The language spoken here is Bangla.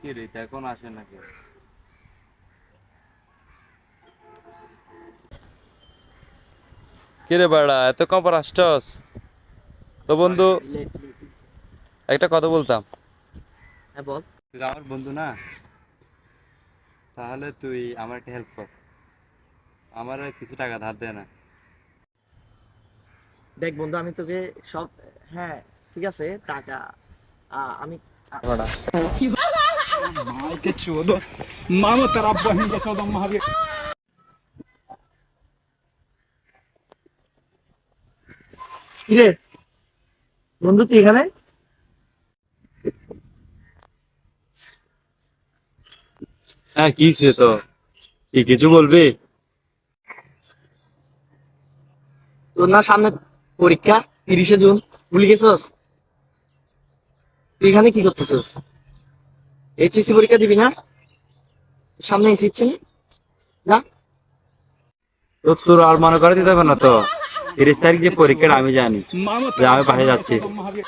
কি রে এখন আসে নাকি? কি রে বাড়া, এত কম আসছস? তো বন্ধু, একটা কথা বলতাম। হ্যাঁ বল। তুই তো আমার বন্ধু না, তাহলে তুই আমার একটা হেল্প কর। আমার কিছু টাকা ধার দে না। দেখ বন্ধু, আমি তোকে সব, হ্যাঁ ঠিক আছে, টাকা আমি माय के चौदह मामा तेरा बहन के 14 महावीर। কিরে বন্ধু, তুই এখানে? হ্যাঁ, কিছে তো? কি কিছু বলবি? তোর না সামনে পরীক্ষা, 30শে জুন, ভুলে গেছস? তুই এখানে কি করতেছস? এইচএসসি পরীক্ষা দিবি না? সামনে এসে ইচ্ছে নেই? না। তো তোর আর মনে করে দিতে হবে না তো? 30 তারিখ যে পরীক্ষাটা আমি জানি, मामा যে तेरा আমি বাসায় बहन के যাচ্ছি। 14 महावीर।